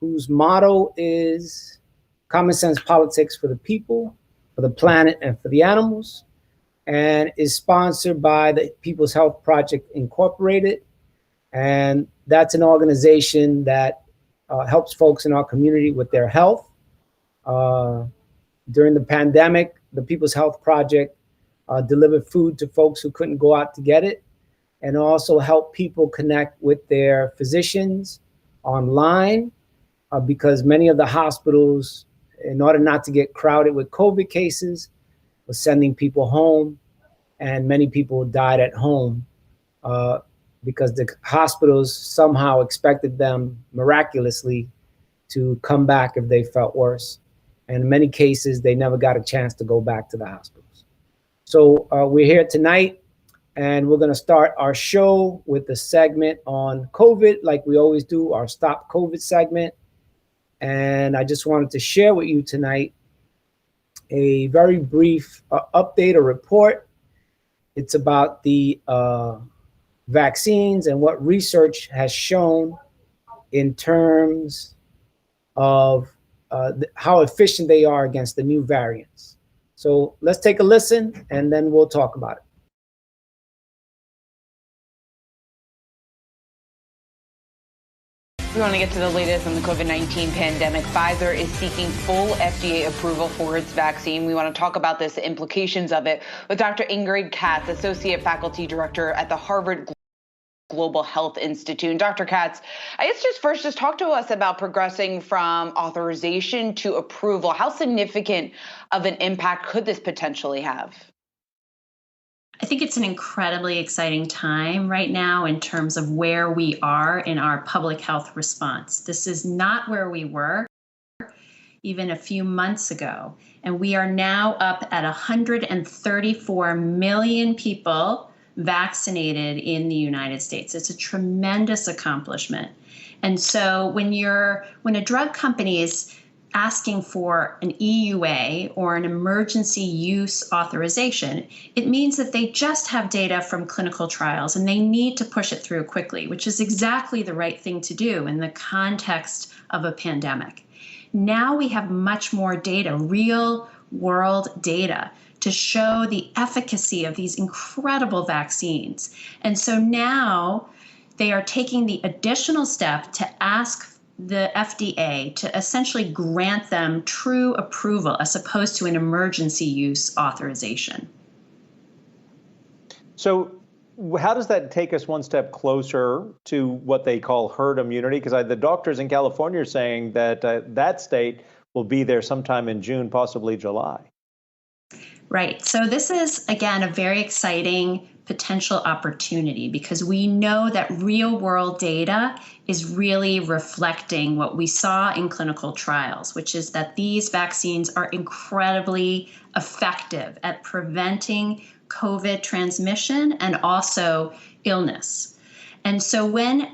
whose motto is common sense politics for the people, for the planet, and for the animals, and is sponsored by the People's Health Project Incorporated. And that's an organization that helps folks in our community with their health. During the pandemic, the People's Health Project delivered food to folks who couldn't go out to get it, and also help people connect with their physicians online, because many of the hospitals, in order not to get crowded with COVID cases, were sending people home, and many people died at home because the hospitals somehow expected them miraculously to come back if they felt worse. And in many cases, they never got a chance to go back to the hospitals. So we're here tonight, and we're going to start our show with a segment on COVID, like we always do, our Stop COVID segment. And I just wanted to share with you tonight a very brief update or report. It's about the vaccines and what research has shown in terms of how efficient they are against the new variants. So let's take a listen, and then we'll talk about it. We want to get to the latest on the COVID-19 pandemic. Pfizer is seeking full FDA approval for its vaccine. We want to talk about this, the implications of it, with Dr. Ingrid Katz, Associate Faculty Director at the Harvard Global Health Institute. Dr. Katz, I guess just talk to us about progressing from authorization to approval. How significant of an impact could this potentially have? I think it's an incredibly exciting time right now in terms of where we are in our public health response. This is not where we were even a few months ago, and we are now up at 134 million people vaccinated in the United States. It's a tremendous accomplishment. And so when a drug company is asking for an EUA or an emergency use authorization, it means that they just have data from clinical trials and they need to push it through quickly, which is exactly the right thing to do in the context of a pandemic. Now we have much more data, real world data, to show the efficacy of these incredible vaccines. And so now they are taking the additional step to ask the FDA to essentially grant them true approval as opposed to an emergency use authorization. So how does that take us one step closer to what they call herd immunity? Because the doctors in California are saying that that state will be there sometime in June, possibly July. Right. So this is, again, a very exciting potential opportunity because we know that real world data is really reflecting what we saw in clinical trials, which is that these vaccines are incredibly effective at preventing COVID transmission and also illness. And so when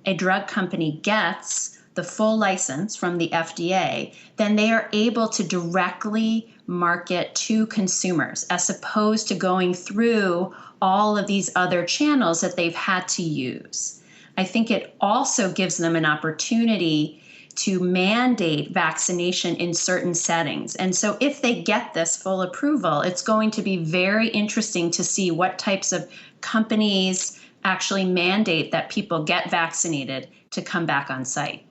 a drug company gets the full license from the FDA, then they are able to directly market to consumers as opposed to going through all of these other channels that they've had to use. I think it also gives them an opportunity to mandate vaccination in certain settings. And so if they get this full approval, it's going to be very interesting to see what types of companies actually mandate that people get vaccinated to come back on site.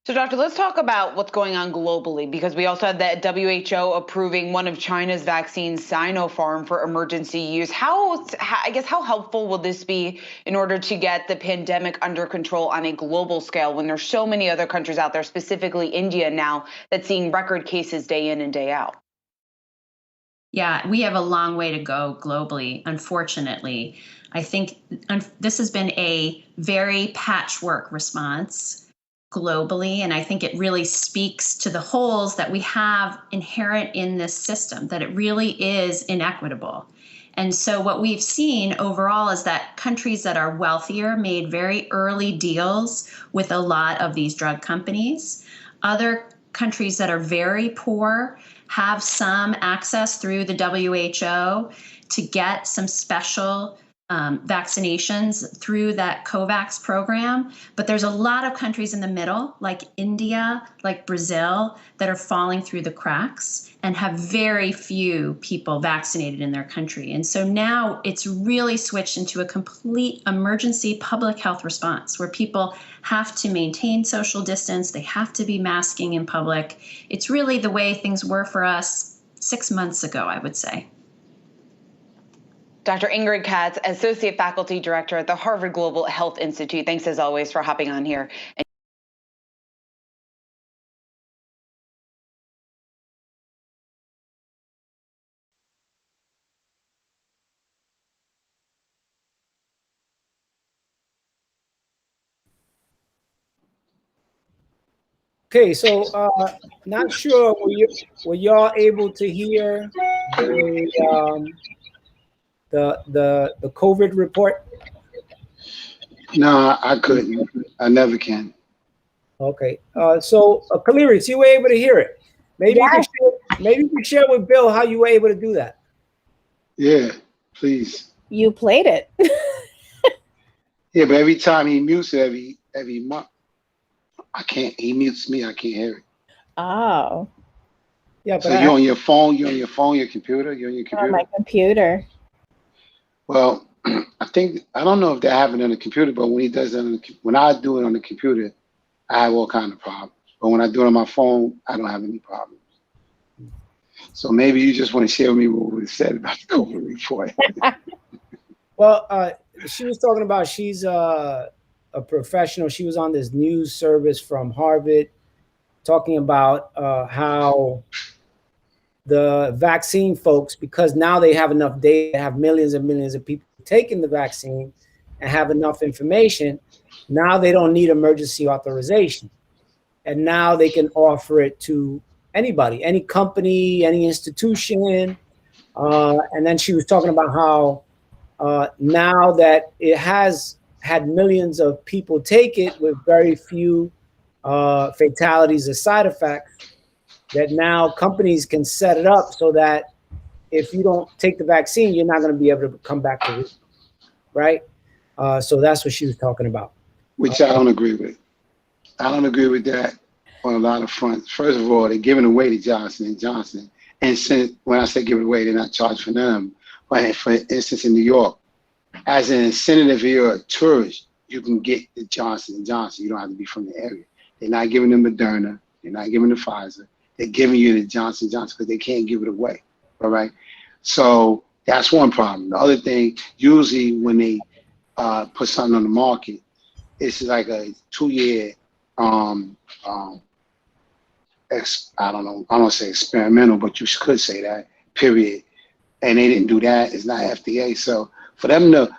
So, Doctor, let's talk about what's going on globally, because we also had the WHO approving one of China's vaccines, Sinopharm, for emergency use. How helpful will this be in order to get the pandemic under control on a global scale when there's so many other countries out there, specifically India now, that's seeing record cases day in and day out? Yeah, we have a long way to go globally, unfortunately. I think this has been a very patchwork response globally, and I think it really speaks to the holes that we have inherent in this system, that it really is inequitable. And so what we've seen overall is that countries that are wealthier made very early deals with a lot of these drug companies. Other countries that are very poor have some access through the WHO to get some special vaccinations through that COVAX program, but there's a lot of countries in the middle, like India, like Brazil, that are falling through the cracks and have very few people vaccinated in their country. And so now it's really switched into a complete emergency public health response where people have to maintain social distance, they have to be masking in public. It's really the way things were for us 6 months ago, I would say. Dr. Ingrid Katz, Associate Faculty Director at the Harvard Global Health Institute. Thanks as always for hopping on here. Okay, so not sure, were y'all able to hear the COVID report? No, I couldn't. I never can. Okay, so Kaliris, you were able to hear it. Maybe you can share with Bill how you were able to do that. Yeah, please. You played it. Yeah, but every time he mutes it every month, I can't. He mutes me. I can't hear it. Oh. Yeah, but so you're on your phone. You're on your phone. Your computer. You're on your computer. On my computer. Well, I don't know if that happened on the computer, but when he does it when I do it on the computer, I have all kinds of problems. But when I do it on my phone, I don't have any problems. So maybe you just want to share with me what was said about the COVID report. Well, she was talking about she's a professional. She was on this news service from Harvard talking about how the vaccine folks, because now they have enough data, have millions and millions of people taking the vaccine and have enough information, now they don't need emergency authorization. And now they can offer it to anybody, any company, any institution. And then she was talking about how now that it has had millions of people take it with very few fatalities or side effects, that now companies can set it up so that if you don't take the vaccine, you're not going to be able to come back to it, right? So that's what she was talking about. Which I don't agree with. I don't agree with that on a lot of fronts. First of all, they're giving away to Johnson & Johnson. And since, when I say give it away, they're not charged for them. But for instance, in New York, as an incentive, if you're a tourist, you can get the Johnson & Johnson. You don't have to be from the area. They're not giving them Moderna. They're not giving the Pfizer. They're giving you the Johnson & Johnson because they can't give it away, all right? So that's one problem. The other thing, usually when they put something on the market, it's like a 2-year, I don't know, I don't say experimental, but you could say that, period. And they didn't do that. It's not FDA. So for them to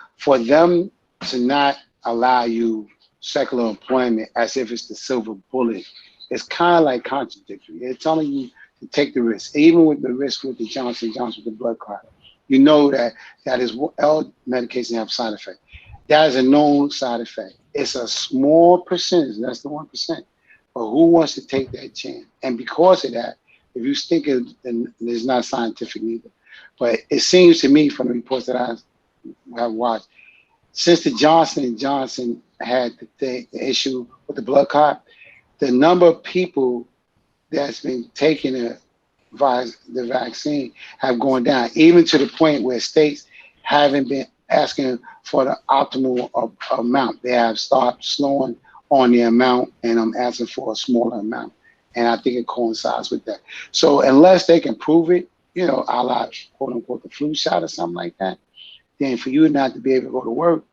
not allow you secular employment as if it's the silver bullet, it's kind of like contradictory. They're telling you to take the risk, even with the risk with the Johnson & Johnson, with the blood clot. You know that is all medication have side effects. That is a known side effect. It's a small percentage, that's the 1%. But who wants to take that chance? And because of that, if you think it, and it's not scientific neither, but it seems to me from the reports that I have watched, since the Johnson & Johnson had the issue with the blood clot, the number of people that's been taking the vaccine have gone down, even to the point where states haven't been asking for the optimal amount. They have stopped slowing on the amount, and I'm asking for a smaller amount. And I think it coincides with that. So unless they can prove it, you know, a la quote unquote the flu shot or something like that, then for you not to be able to go to work,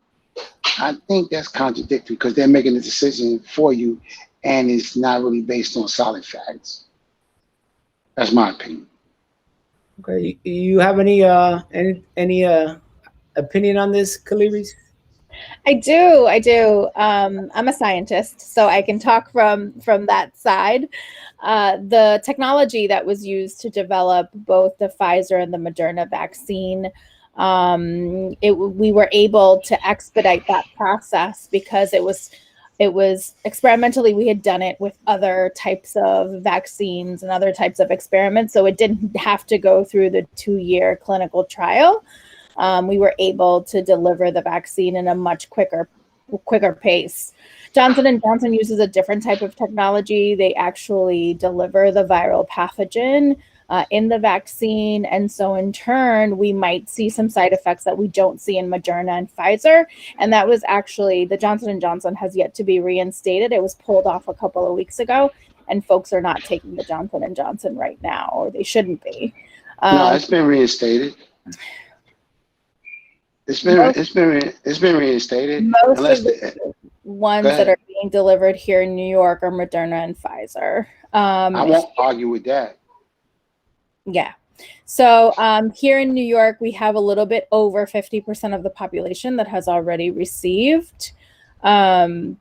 I think that's contradictory because they're making a decision for you and it's not really based on solid facts. That's my opinion. Okay, you have any opinion on this, Kaliris? I do. I'm a scientist, so I can talk from that side. The technology that was used to develop both the Pfizer and the Moderna vaccine, we were able to expedite that process because it was experimentally, we had done it with other types of vaccines and other types of experiments, so it didn't have to go through the 2-year clinical trial. we were able to deliver the vaccine in a much quicker pace. Johnson & Johnson uses a different type of technology. They actually deliver the viral pathogen in the vaccine. And so in turn, we might see some side effects that we don't see in Moderna and Pfizer. And that was actually, the Johnson & Johnson has yet to be reinstated. It was pulled off a couple of weeks ago, and folks are not taking the Johnson & Johnson right now, or they shouldn't be. No, it's been reinstated. It's been reinstated. Most Unless of the ones that are being delivered here in New York are Moderna and Pfizer. I won't argue with that. Yeah. So here in New York, we have a little bit over 50% of the population that has already received a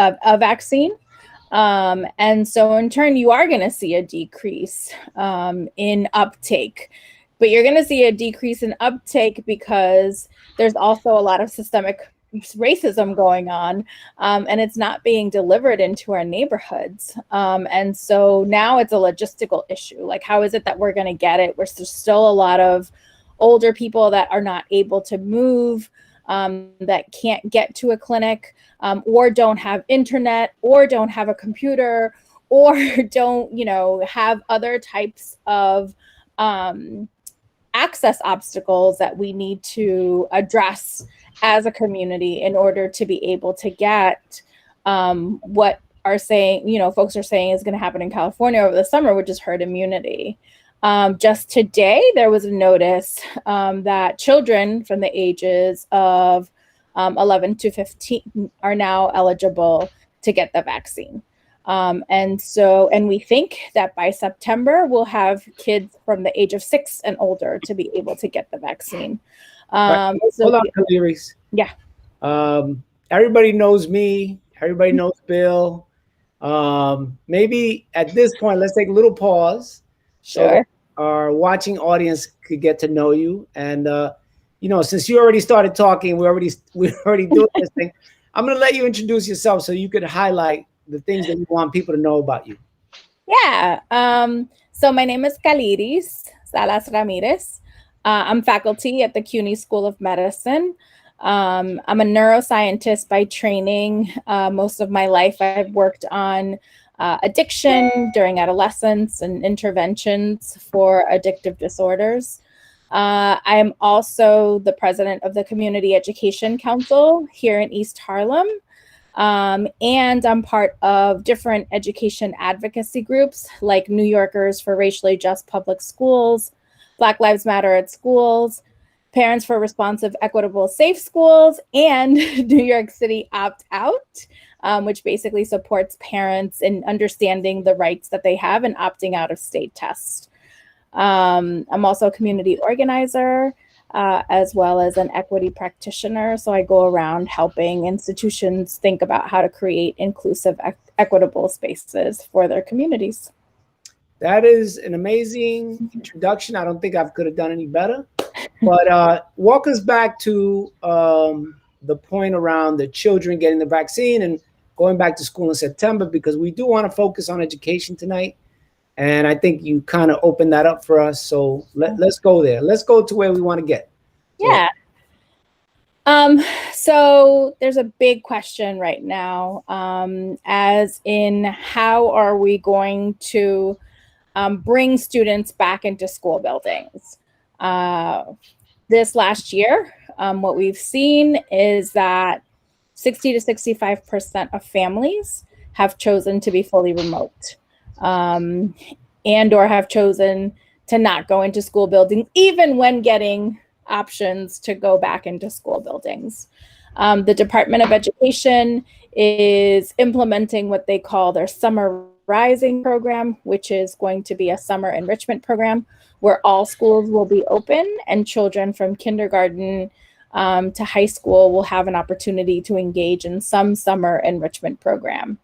vaccine. And so in turn, you are going to see a decrease in uptake. But you're going to see a decrease in uptake because there's also a lot of systemic racism going on, and it's not being delivered into our neighborhoods. And so now it's a logistical issue. Like, how is it that we're going to get it? There's still a lot of older people that are not able to move, that can't get to a clinic, or don't have internet, or don't have a computer, or don't, have other types of access obstacles that we need to address as a community in order to be able to get what folks are saying is going to happen in California over the summer, which is herd immunity. Just today, there was a notice that children from the ages of 11 to 15 are now eligible to get the vaccine. And we think that by September, we'll have kids from the age of 6 and older to be able to get the vaccine. Hold on, Kaliris. Yeah. Everybody knows me. Everybody knows Bill. Maybe at this point, let's take a little pause. Sure. So our watching audience could get to know you. And, since you already started talking, we're already doing this thing. I'm going to let you introduce yourself so you could highlight the things that you want people to know about you. Yeah. So my name is Kaliris Salas Ramirez. I'm faculty at the CUNY School of Medicine. I'm a neuroscientist by training. Most of my life, I've worked on addiction during adolescence and interventions for addictive disorders. I'm also the president of the Community Education Council here in East Harlem. And I'm part of different education advocacy groups like New Yorkers for Racially Just Public Schools, Black Lives Matter at Schools, Parents for Responsive, Equitable, Safe Schools, and New York City Opt Out, which basically supports parents in understanding the rights that they have and opting out of state tests. I'm also a community organizer, as well as an equity practitioner. So I go around helping institutions think about how to create inclusive, equitable spaces for their communities. That is an amazing introduction. I don't think I could have done any better. But walk us back to the point around the children getting the vaccine and going back to school in September, because we do want to focus on education tonight. And I think you kind of opened that up for us. So let's go there. Let's go to where we want to get. Yeah. So there's a big question right now, as in how are we going to bring students back into school buildings? This last year, what we've seen is that 60 to 65% of families have chosen to be fully remote, and or have chosen to not go into school buildings, even when getting options to go back into school buildings. The Department of Education is implementing what they call their Summer Rising program, which is going to be a summer enrichment program where all schools will be open and children from kindergarten to high school will have an opportunity to engage in some summer enrichment program.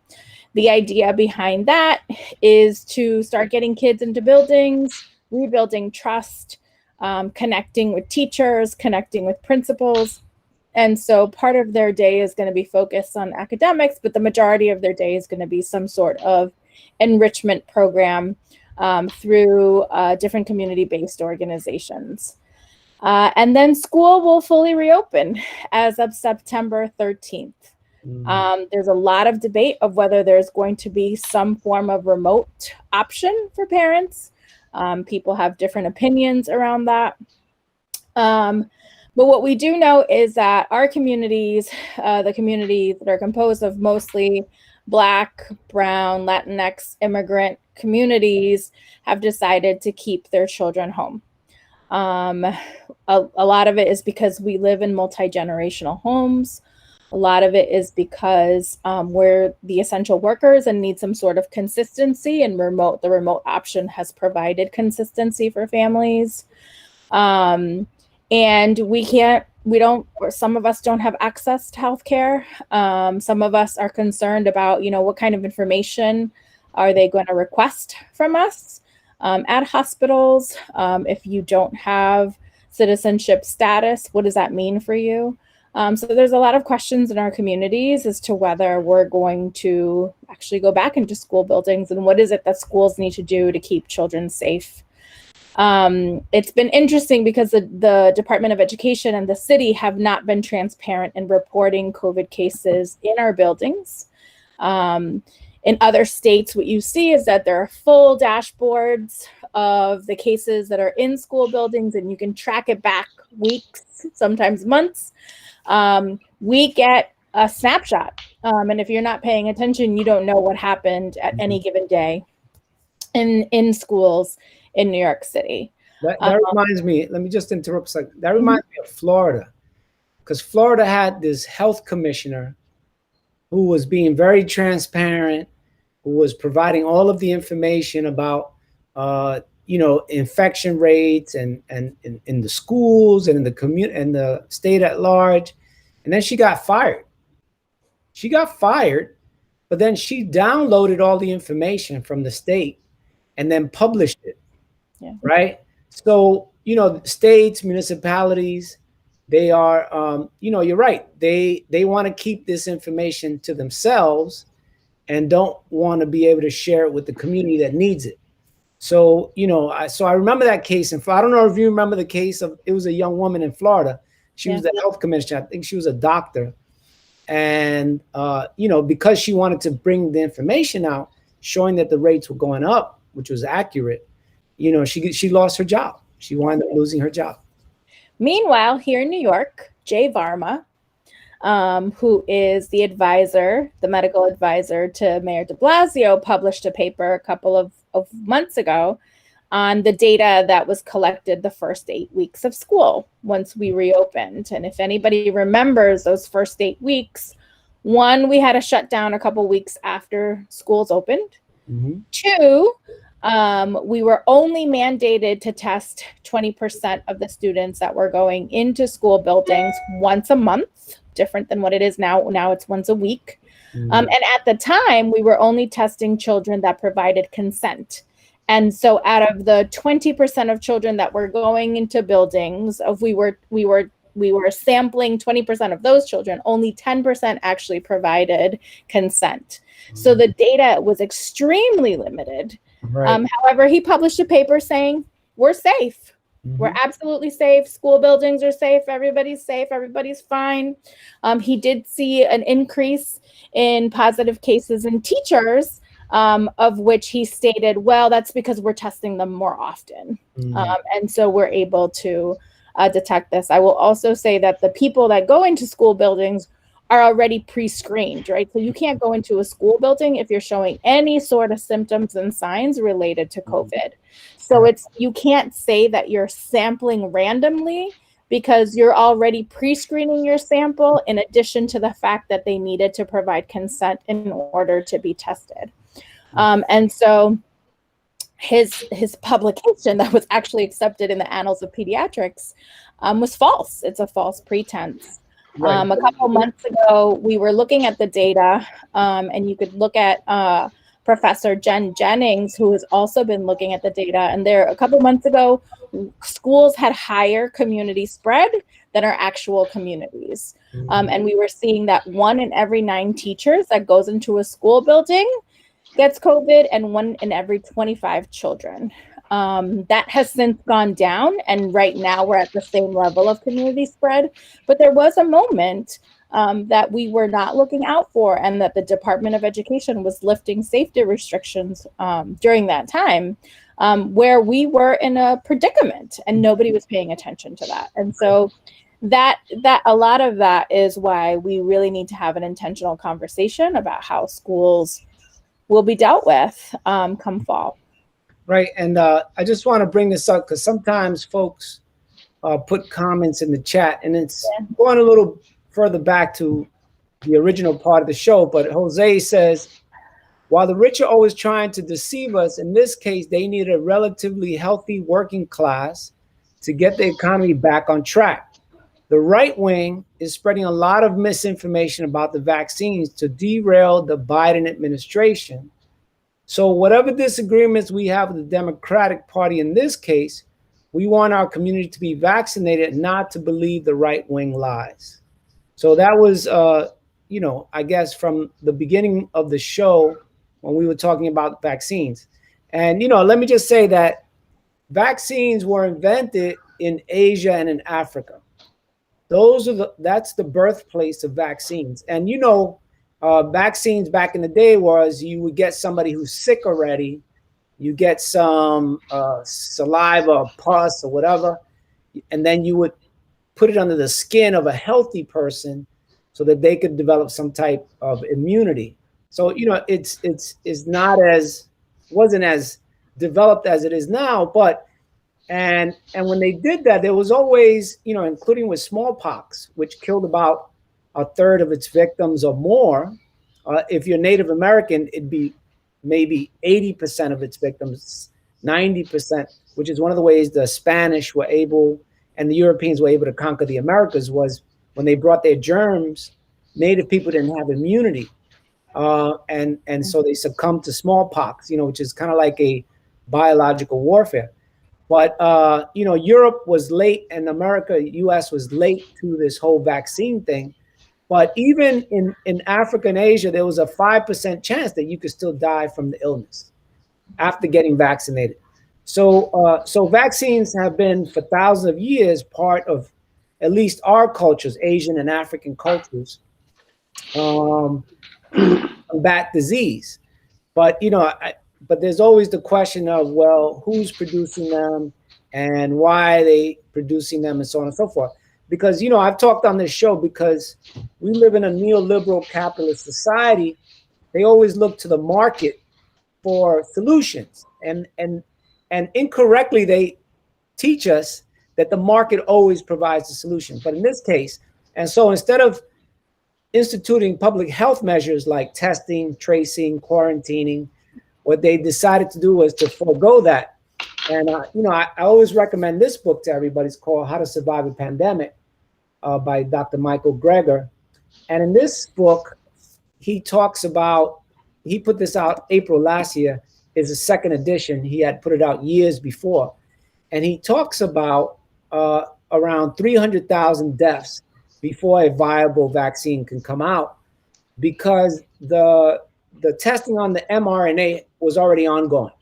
The idea behind that is to start getting kids into buildings, rebuilding trust, connecting with teachers, connecting with principals. And so part of their day is going to be focused on academics, but the majority of their day is going to be some sort of enrichment program through different community-based organizations. And then school will fully reopen as of September 13th. There's a lot of debate of whether there's going to be some form of remote option for parents. People have different opinions around that. But what we do know is that our communities, the communities that are composed of mostly Black, Brown, Latinx immigrant communities, have decided to keep their children home. A lot of it is because we live in multi-generational homes. A lot of it is because we're the essential workers and need some sort of consistency, and the remote option has provided consistency for families. And some of us don't have access to healthcare. Some of us are concerned about, what kind of information are they going to request from us at hospitals? If you don't have citizenship status, what does that mean for you? So there's a lot of questions in our communities as to whether we're going to actually go back into school buildings, and what is it that schools need to do to keep children safe. It's been interesting because the Department of Education and the city have not been transparent in reporting COVID cases in our buildings. In other states, what you see is that there are full dashboards of the cases that are in school buildings, and you can track it back weeks, sometimes months. We get a snapshot. And if you're not paying attention, you don't know what happened at any given day in schools in New York City. That reminds me, let me just interrupt a second. That reminds me of Florida, because Florida had this health commissioner who was being very transparent, who was providing all of the information about, infection rates and in the schools and in the community and the state at large. And then she got fired. But then she downloaded all the information from the state and then published it. Yeah. Right. So, states, municipalities, they are, you're right. They want to keep this information to themselves and don't want to be able to share it with the community that needs it. So, I remember that case. And I don't know if you remember the case it was a young woman in Florida. She was the health commissioner. I think she was a doctor. And, because she wanted to bring the information out, showing that the rates were going up, which was accurate, she lost her job. She wound up losing her job. Meanwhile, here in New York, Jay Varma, who is the medical advisor to Mayor de Blasio, published a paper a couple of months ago on the data that was collected the first 8 weeks of school once we reopened. And if anybody remembers those first 8 weeks, one, we had a shutdown a couple weeks after schools opened. Mm-hmm. Two, we were only mandated to test 20% of the students that were going into school buildings once a month, different than what it is now. Now it's once a week. Mm-hmm. And at the time, we were only testing children that provided consent. And so out of the 20% of children that were going into buildings, we were sampling 20% of those children, only 10% actually provided consent. Mm-hmm. So the data was extremely limited. Right. However, he published a paper saying, we're safe. Mm-hmm. We're absolutely safe. School buildings are safe. Everybody's safe. Everybody's fine. He did see an increase in positive cases in teachers, of which he stated, well, that's because we're testing them more often. Mm-hmm. And so we're able to detect this. I will also say that the people that go into school buildings are already pre-screened, right? So you can't go into a school building if you're showing any sort of symptoms and signs related to COVID. So you can't say that you're sampling randomly because you're already pre-screening your sample in addition to the fact that they needed to provide consent in order to be tested. And so his publication that was actually accepted in the Annals of Pediatrics was false. It's a false pretense. Right. A couple months ago, we were looking at the data, and you could look at Professor Jen Jennings, who has also been looking at the data. And a couple months ago, schools had higher community spread than our actual communities. Mm-hmm. And we were seeing that 1 in every 9 teachers that goes into a school building gets COVID, and 1 in every 25 children. That has since gone down, and right now we're at the same level of community spread. But there was a moment that we were not looking out for, and that the Department of Education was lifting safety restrictions during that time, where we were in a predicament and nobody was paying attention to that. And so that a lot of that is why we really need to have an intentional conversation about how schools will be dealt with come fall. Right. And I just want to bring this up because sometimes folks put comments in the chat, and it's going a little further back to the original part of the show. But Jose says, while the rich are always trying to deceive us, in this case, they need a relatively healthy working class to get the economy back on track. The right wing is spreading a lot of misinformation about the vaccines to derail the Biden administration. So whatever disagreements we have with the Democratic Party in this case, we want our community to be vaccinated, not to believe the right wing lies. So that was, I guess from the beginning of the show when we were talking about vaccines. And, let me just say that vaccines were invented in Asia and in Africa. That's the birthplace of vaccines. And, vaccines back in the day was you would get somebody who's sick already, you get some saliva, pus, or whatever, and then you would put it under the skin of a healthy person so that they could develop some type of immunity. So, it's not wasn't as developed as it is now, but and when they did that, there was always, including with smallpox, which killed about a third of its victims or more. If you're Native American, it'd be maybe 80% of its victims, 90%, which is one of the ways the Spanish were able and the Europeans were able to conquer the Americas, was when they brought their germs, Native people didn't have immunity. And so they succumbed to smallpox, which is kind of like a biological warfare. But, Europe was late and US was late to this whole vaccine thing. But even in Africa and Asia, there was a 5% chance that you could still die from the illness after getting vaccinated. So vaccines have been for thousands of years part of at least our cultures, Asian and African cultures, combat disease. But, but there's always the question of, well, who's producing them and why are they producing them and so on and so forth. Because, I've talked on this show because we live in a neoliberal capitalist society. They always look to the market for solutions. And incorrectly, they teach us that the market always provides the solution. But in this case, and so instead of instituting public health measures like testing, tracing, quarantining, what they decided to do was to forego that. And, I always recommend this book to everybody. It's called How to Survive a Pandemic by Dr. Michael Greger. And in this book, he talks about, he put this out April last year, is a second edition. He had put it out years before. And he talks about around 300,000 deaths before a viable vaccine can come out, because the testing on the mRNA was already ongoing.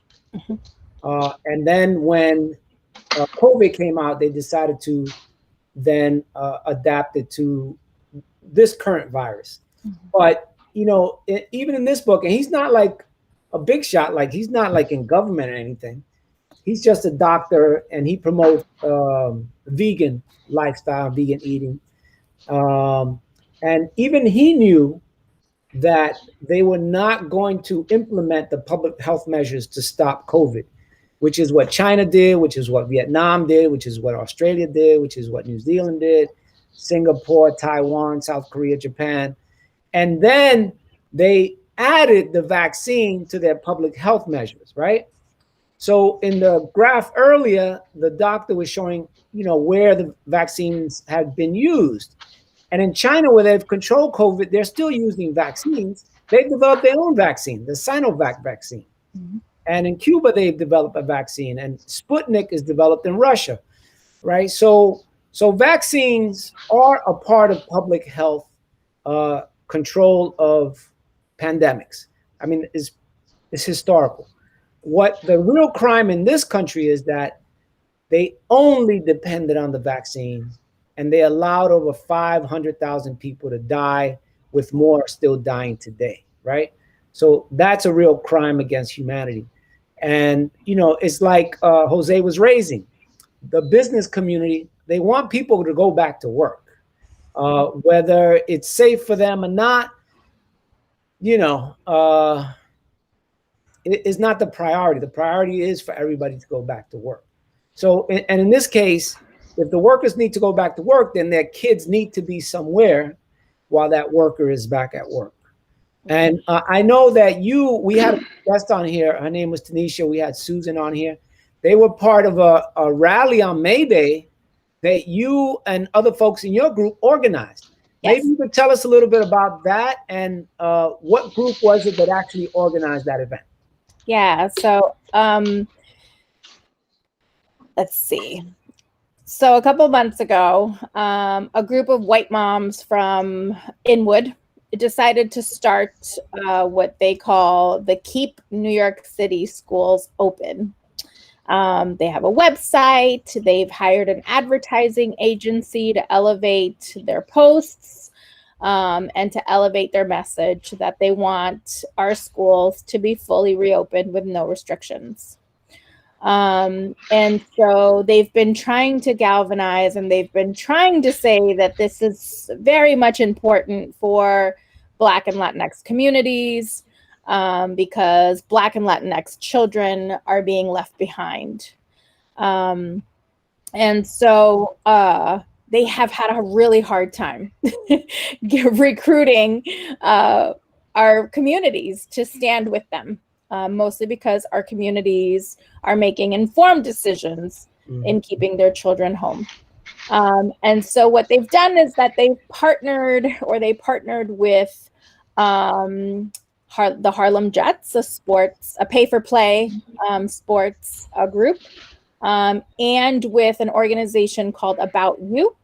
And then when COVID came out, they decided to then adapt it to this current virus. But, even in this book, and he's not like a big shot, like he's not like in government or anything. He's just a doctor, and he promotes vegan lifestyle, vegan eating. And even he knew that they were not going to implement the public health measures to stop COVID, which is what China did, which is what Vietnam did, which is what Australia did, which is what New Zealand did, Singapore, Taiwan, South Korea, Japan. And then they added the vaccine to their public health measures, right? So in the graph earlier, the doctor was showing, where the vaccines had been used. And in China, where they've controlled COVID, they're still using vaccines. They've developed their own vaccine, the Sinovac vaccine. Mm-hmm. And in Cuba, they've developed a vaccine, and Sputnik is developed in Russia, right? So vaccines are a part of public health control of pandemics. I mean, it's historical. what the real crime in this country is that they only depended on the vaccines, and they allowed over 500,000 people to die, with more still dying today, right? So that's a real crime against humanity. And, you know, it's like Jose was raising the business community. They want people to go back to work, whether it's safe for them or not, you know, it is not the priority. The priority is for everybody to go back to work. So, and in this case, if the workers need to go back to work, then their kids need to be somewhere while that worker is back at work. And I know that we had a guest on here. Her name was Tanisha. We had Susan on here. They were part of a rally on May Day that you and other folks in your group organized. Yes. Maybe you could tell us a little bit about that, and what group was it that actually organized that event? Yeah, so let's see. So a couple months ago, a group of white moms from Inwood decided to start what they call the Keep New York City Schools Open. They have a website. They've hired an advertising agency to elevate their posts and to elevate their message that they want our schools to be fully reopened with no restrictions. And so they've been trying to galvanize, and they've been trying to say that this is very much important for Black and Latinx communities, because Black and Latinx children are being left behind. And so they have had a really hard time recruiting our communities to stand with them. Mostly because our communities are making informed decisions in keeping their children home. And so what they've done is that they partnered with the Harlem Jets, a pay-for-play sports group, and with an organization called About You.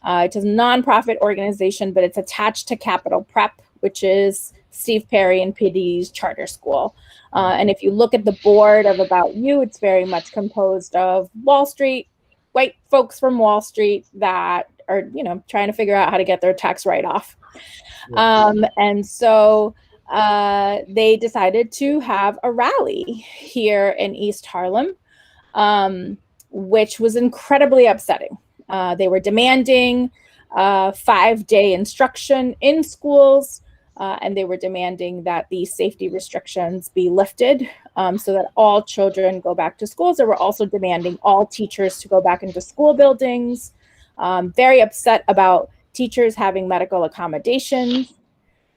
It's a nonprofit organization, but it's attached to Capital Prep, which is Steve Perry and PD's charter school. And if you look at the board of About You, it's very much composed of Wall Street, white folks from Wall Street that are, you know, trying to figure out how to get their tax write-off. And so they decided to have a rally here in East Harlem, which was incredibly upsetting. They were demanding 5-day instruction in schools. And they were demanding that the safety restrictions be lifted so that all children go back to schools. They were also demanding all teachers to go back into school buildings, very upset about teachers having medical accommodations,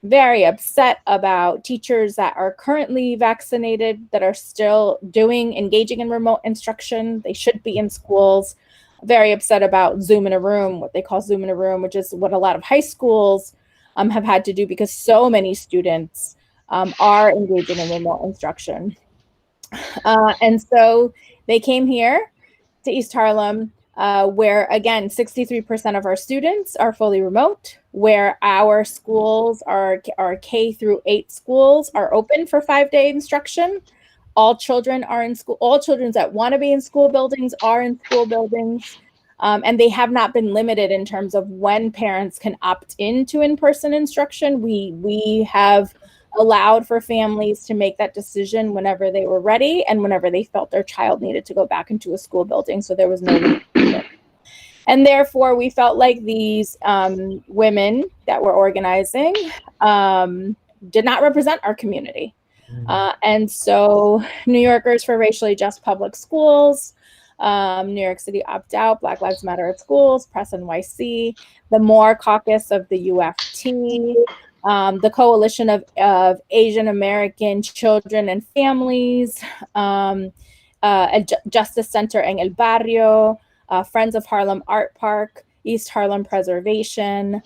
very upset about teachers that are currently vaccinated that are still engaging in remote instruction. They should be in schools. Very upset about Zoom in a room, what they call Zoom in a room, which is what a lot of high schools have had to do because so many students are engaging in remote instruction. And so they came here to East Harlem, where, again, 63% of our students are fully remote, where our schools our K-8 schools are open for 5-day instruction. All children are in school. All children that want to be in school buildings are in school buildings. And they have not been limited in terms of when parents can opt into in-person instruction. We have allowed for families to make that decision whenever they were ready and whenever they felt their child needed to go back into a school building. So there was no limitation. And therefore, we felt like these women that were organizing did not represent our community. And so New Yorkers for Racially Just Public Schools, New York City Opt Out, Black Lives Matter at Schools, Press NYC, the MORE Caucus of the UFT, the Coalition of Asian American Children and Families, Justice Center en el Barrio, Friends of Harlem Art Park, East Harlem Preservation,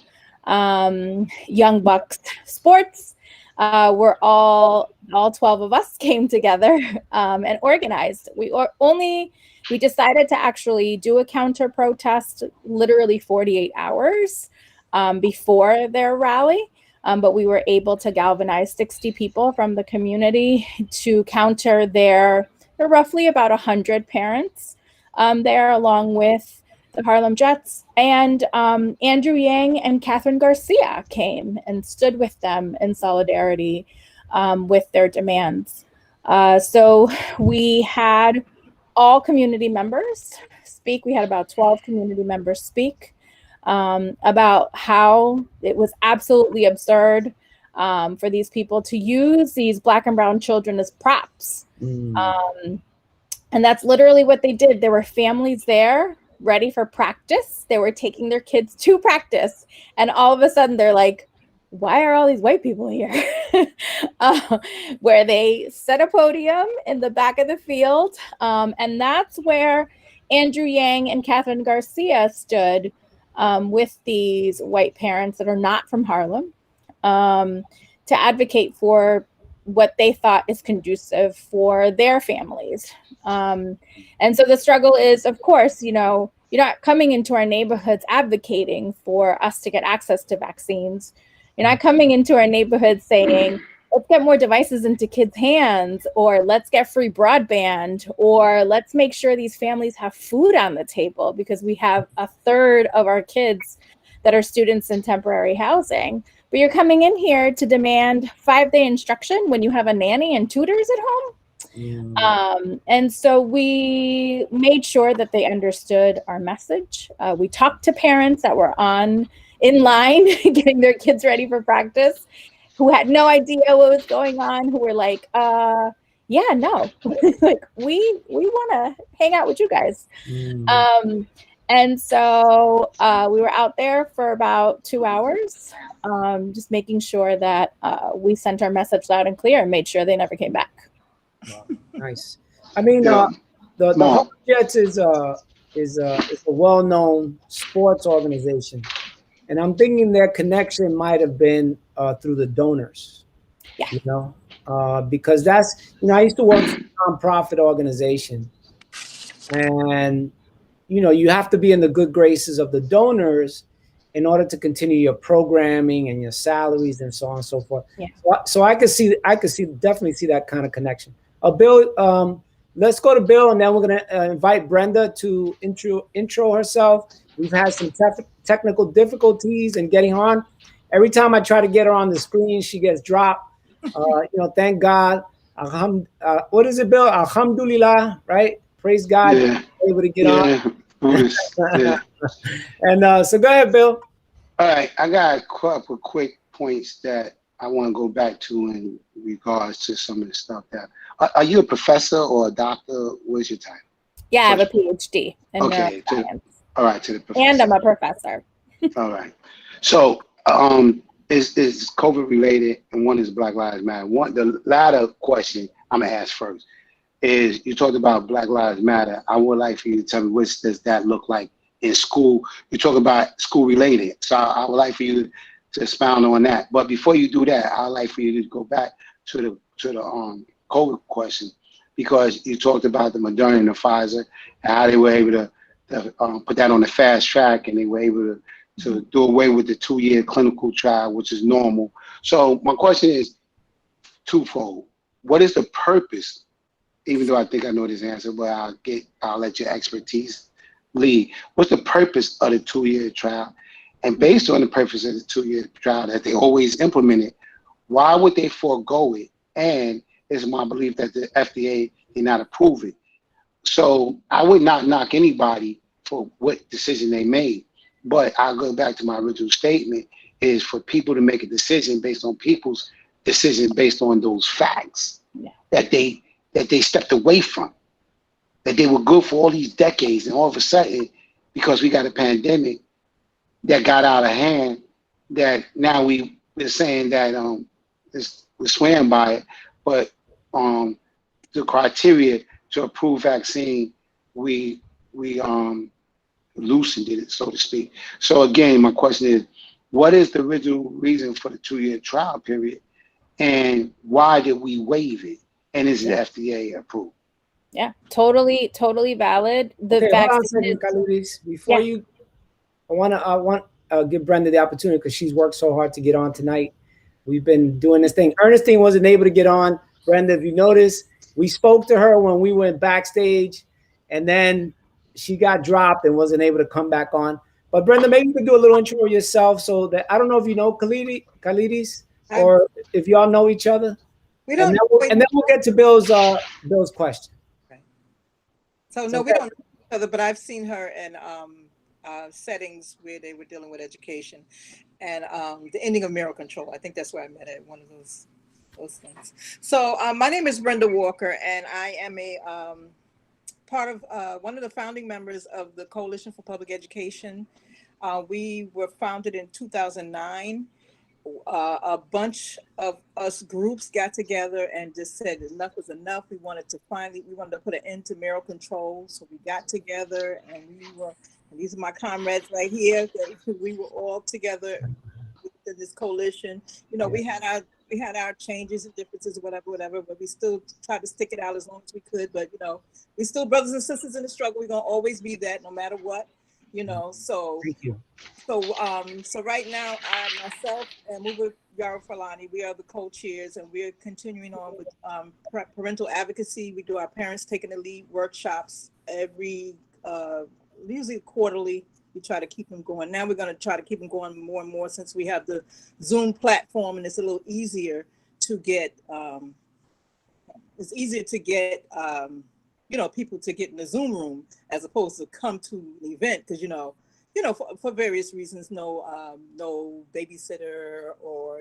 Young Bucks Sports. We're all 12 of us came together and organized. We decided to actually do a counter protest literally 48 hours before their rally. but we were able to galvanize 60 people from the community to counter there are roughly about 100 parents there, along with the Harlem Jets. And Andrew Yang and Catherine Garcia came and stood with them in solidarity with their demands. So we had all community members speak. We had about 12 community members speak about how it was absolutely absurd for these people to use these Black and brown children as props. And that's literally what they did. There were families there ready for practice. They were taking their kids to practice. And all of a sudden they're like, why are all these white people here? Where they set a podium in the back of the field. And that's where Andrew Yang and Catherine Garcia stood with these white parents that are not from Harlem to advocate for what they thought is conducive for their families. And so the struggle is, of course, you're not coming into our neighborhoods advocating for us to get access to vaccines. You're not coming into our neighborhoods saying, let's get more devices into kids' hands, or let's get free broadband, or let's make sure these families have food on the table, because we have a third of our kids that are students in temporary housing. But you're coming in here to demand 5-day instruction when you have a nanny and tutors at home. And so we made sure that they understood our message. We talked to parents that were in line getting their kids ready for practice, who had no idea what was going on, who were like, yeah, no, like we want to hang out with you guys. And so we were out there for about 2 hours, just making sure that we sent our message loud and clear and made sure they never came back. Wow, nice. I mean, the Harlem Jets is a well-known sports organization, and I'm thinking their connection might have been through the donors. Yeah. Because that's, I used to work for a nonprofit organization, and you have to be in the good graces of the donors in order to continue your programming and your salaries and so on and so forth. Yeah. So I could definitely see that kind of connection. Bill, let's go to Bill, and then we're going to invite Brenda to intro herself. We've had some technical difficulties in getting on. Every time I try to get her on the screen, she gets dropped. Thank God. What is it, Bill? Alhamdulillah, right? Praise God. Yeah. Able to get on. Yeah. And so go ahead, Bill. All right. I got a couple quick points that I want to go back to in regards to some of the stuff that. Are you a professor or a doctor? What's your title? Yeah, I have a PhD in neuroscience. All right, to the professor. And I'm a professor. All right. So is COVID related, and one is Black Lives Matter. The latter question I'm gonna ask first is, you talked about Black Lives Matter. I would like for you to tell me, what does that look like in school? You talk about school related, so I would like for you to expound on that. But before you do that, I'd like for you to go back to the COVID question, because you talked about the Moderna and the Pfizer, and how they were able to put that on the fast track, and they were able to do away with the 2-year clinical trial, which is normal. So my question is twofold. What is the purpose, even though I think I know this answer, but I'll let your expertise lead. What's the purpose of the 2-year trial? And based on the purpose of the 2-year trial that they always implemented, why would they forego it? And it's my belief that the FDA did not approve it. So I would not knock anybody for what decision they made. But I'll go back to my original statement, is for people to make a decision based on people's decisions, based on those facts that they stepped away from, that they were good for all these decades, and all of a sudden, because we got a pandemic that got out of hand, that now we're saying that we're swearing by it, but the criteria to approve vaccine, we loosened it, so to speak. So again, my question is, what is the original reason for the 2-year trial period, and why did we waive it? And is it FDA approved? Yeah, totally valid. The vaccine. Before you, I want to give Brenda the opportunity, because she's worked so hard to get on tonight. We've been doing this thing. Ernestine wasn't able to get on. Brenda, if you notice, we spoke to her when we went backstage, and then she got dropped and wasn't able to come back on. But Brenda, maybe you could do a little intro yourself, so that I don't know if you know Khalidis, or if y'all know each other. We don't. And then we'll get to Bill's question. Okay. So no, we don't know each other, but I've seen her in settings where they were dealing with education, and the ending of Mayoral Control. I think that's where I met her at one of those things. So my name is Brenda Walker, and I am a part of one of the founding members of the Coalition for Public Education. We were founded in 2009. A bunch of us groups got together and just said enough was enough. We wanted to put an end to Mayoral Control. So we got together, and these are my comrades right here. We were all together in this coalition. You know, we had our changes and differences, whatever, but we still tried to stick it out as long as we could. But, you know, we still brothers and sisters in the struggle. We're going to always be that no matter what, you know. So, Thank you. So right now, I myself and Muba Yara Falani, we are the co-chairs, and we're continuing on with parental advocacy. We do our Parents Taking the Lead workshops every, usually quarterly. We try to keep them going. Now we're going to try to keep them going more and more since we have the Zoom platform, and it's a little easier to get. It's easier to get, you know, people to get in the Zoom room as opposed to come to an event because for various reasons, no babysitter or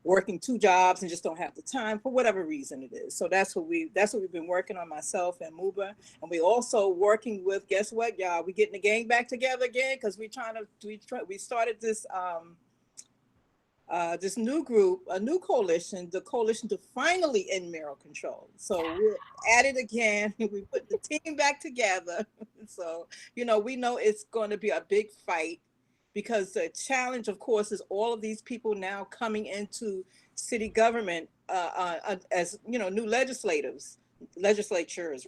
working two jobs and just don't have the time for whatever reason it is. So that's what we've been working on, myself and Muba, and we also working with, guess what, y'all? We getting the gang back together again because we started this this new group, a new coalition, the Coalition to Finally End Mayoral Control. So we're at it again. We put the team back together. So, we know it's going to be a big fight because the challenge, of course, is all of these people now coming into city government as, new legislatures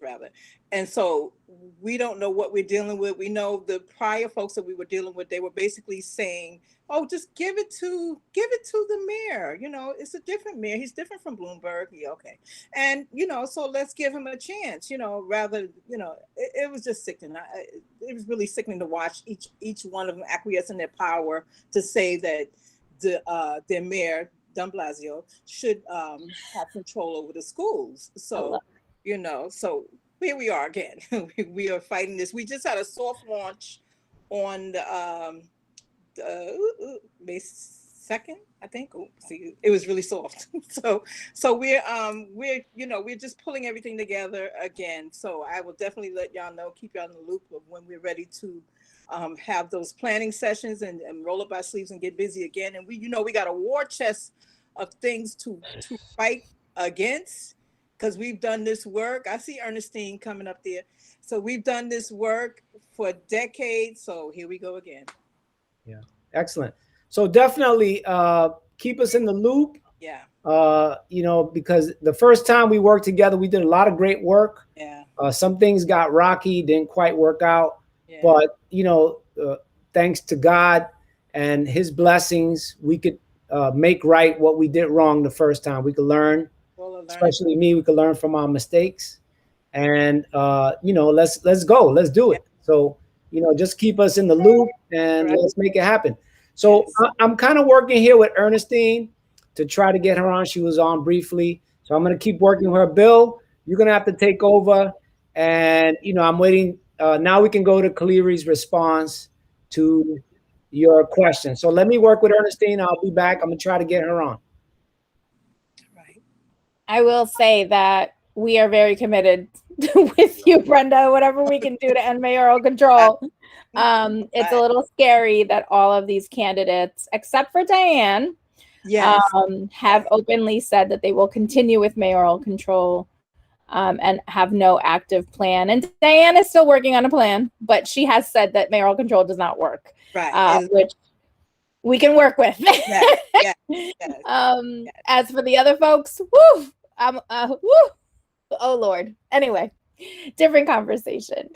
rather. And so we don't know what we're dealing with. We know the prior folks that we were dealing with, they were basically saying, oh, just give it to the mayor. It's a different mayor. He's different from Bloomberg. Yeah, okay. And, so let's give him a chance, rather, it was just sickening. It was really sickening to watch each one of them acquiesce in their power to say that their mayor, de Blasio, should have control over the schools. So, so here we are again. We are fighting this. We just had a soft launch on the May 2nd, I think. Oh, see, it was really soft. So we're just pulling everything together again. So I will definitely let y'all know, keep y'all in the loop of when we're ready to have those planning sessions and roll up our sleeves and get busy again. And we got a war chest of things to fight against because we've done this work. I see Ernestine coming up there. So we've done this work for decades. So here we go again. Yeah, excellent. So definitely keep us in the loop. Yeah. Because the first time we worked together, we did a lot of great work. Yeah. Some things got rocky, didn't quite work out. Yeah. But, thanks to God and his blessings, we could make right what we did wrong the first time. We could learn, especially me, we could learn from our mistakes. And, let's go. Let's do it. So, just keep us in the loop and let's make it happen. So I'm kind of working here with Ernestine to try to get her on. She was on briefly. So I'm going to keep working with her. Bill, you're going to have to take over. And, I'm waiting. Now we can go to Kaliri's response to your question. So let me work with Ernestine. I'll be back. I'm going to try to get her on. Right. I will say that we are very committed with you, Brenda, whatever we can do to end mayoral control. It's a little scary that all of these candidates, except for Diane, have openly said that they will continue with mayoral control and have no active plan. And Diane is still working on a plan, but she has said that mayoral control does not work, which we can work with. As for the other folks, oh Lord. Anyway, different conversation.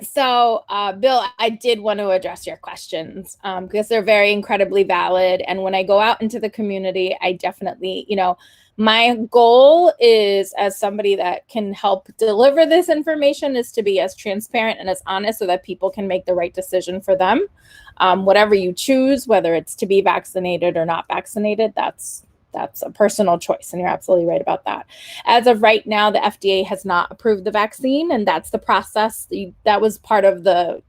So, Bill, I did want to address your questions because they're very incredibly valid. And when I go out into the community, I definitely, my goal is, as somebody that can help deliver this information, is to be as transparent and as honest so that people can make the right decision for them. Whatever you choose, whether it's to be vaccinated or not vaccinated, that's a personal choice, and you're absolutely right about that. As of right now, the FDA has not approved the vaccine, and that's the process. That was part of the